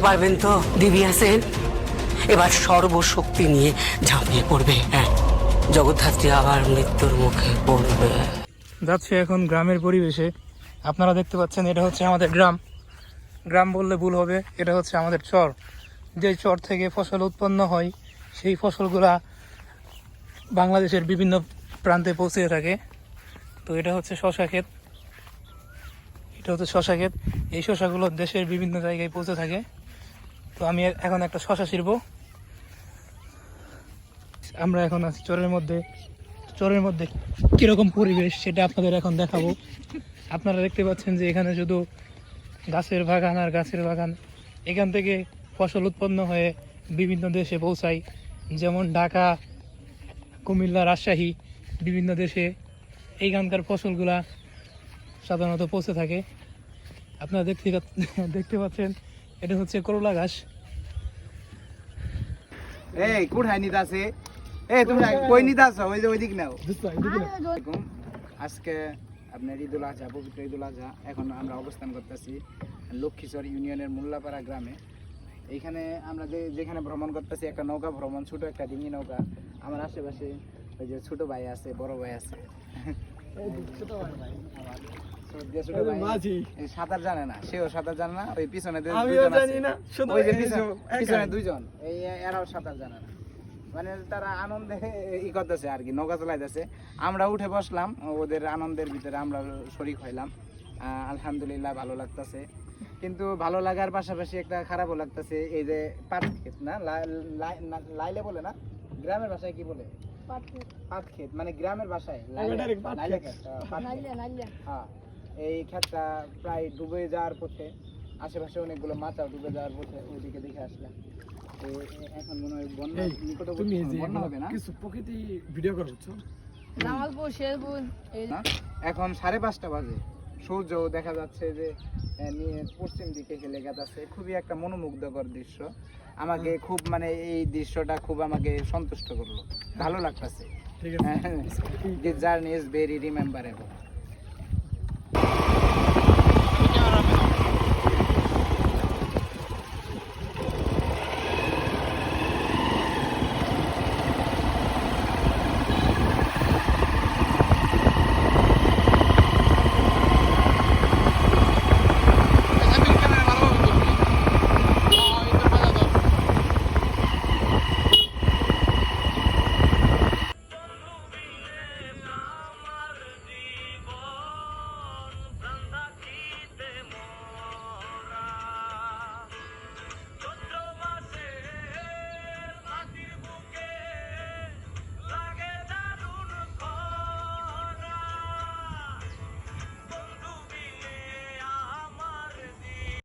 পারবেন তো দিবিয়া সেন? এবার সর্বশক্তি নিয়ে ঝাঁপিয়ে পড়বে। হ্যাঁ, জগদ্ধাত্রী আবার মৃত্যুর মুখে পড়বে। যাচ্ছে এখন গ্রামের পরিবেশে। আপনারা দেখতে পাচ্ছেন এটা হচ্ছে আমাদের গ্রাম। গ্রাম বললে ভুল হবে, এটা হচ্ছে আমাদের চর। যে চর থেকে ফসল উৎপন্ন হয় সেই ফসলগুলা বাংলাদেশের বিভিন্ন প্রান্তে পৌঁছে থাকে। তো এটা হচ্ছে শশা ক্ষেত, এটা হচ্ছে শশা ক্ষেত। এই শশাগুলো দেশের বিভিন্ন জায়গায় পৌঁছে থাকে। তো আমি এখন একটা শশা ছিঁড়বো। আমরা এখন আছি চরের মধ্যে। চরের মধ্যে কিরকম পরিবেশ সেটা আপনাদের এখন দেখাবো। আপনারা দেখতে পাচ্ছেন যে এখানে শুধু গাছের বাগান আর গাছের বাগান। এখান থেকে ফসল উৎপন্ন হয়ে বিভিন্ন দেশে পৌঁছায়, যেমন ঢাকা, কুমিল্লা, রাজশাহী, বিভিন্ন দেশে এইখানকার ফসলগুলা সাধারণত পৌঁছে থাকে। আপনারা দেখতে পাচ্ছেন এটা হচ্ছে করলা গাছ। এই কোথায় নিতে আছে? এই তোমরা কই নিতে আছো? ওই যে ওইদিক নাও। আজকে আপনার ঈদুল আজহা, পবিত্র ঈদুল আজহা। এখন আমরা অবস্থান করতেছি লক্ষ্মীচর ইউনিয়নের মোল্লাপাড়া গ্রামে। এইখানে আমরা যেখানে ভ্রমণ করতেছি একটা নৌকা ভ্রমণ, ছোট একটা ডিঙি নৌকা। আমার আশেপাশে ওই যে ছোট ভাই আছে, বড় ভাই আছে। সাঁতার জানে না, সেও সাঁতার জানে না। ওই পিছনে পিছনে দুইজন, এই এরাও সাঁতার জানে না। মানে তারা আনন্দে ই করতেছে আর কি, নৌকা চালাইতেছে। আমরা উঠে বসলাম, ওদের আনন্দের ভিতরে আমরা শরীক হইলাম। আলহামদুলিল্লাহ ভালো লাগতেছে, কিন্তু ভালো লাগার পাশাপাশি একটা খারাপও লাগতেছে। এই যে পাট ক্ষেত না, লাইলে বলে না, গ্রামের ভাষায় কি বলে? পাট ক্ষেত, মানে গ্রামের ভাষায় হ্যাঁ। এই ক্ষেতটা প্রায় ডুবে যাওয়ার পথে, আশেপাশে অনেকগুলো মাছাও ডুবে যাওয়ার পথে, ওইদিকে দেখে আসলাম। তো এখন মনে হয় বন্যা নিকটবর্তী, বন্যা হবে না? কিছু প্রকৃতি ভিডিও করছো? এখন 5:30 বাজে, সূর্য দেখা যাচ্ছে যে পশ্চিম দিকে হেলে গেছে। খুবই একটা মনোমুগ্ধকর দৃশ্য। আমাকে খুব, মানে এই দৃশ্যটা খুব আমাকে সন্তুষ্ট করলো, ভালো লাগতেছে। This journey is very রিমেম্বারেবল।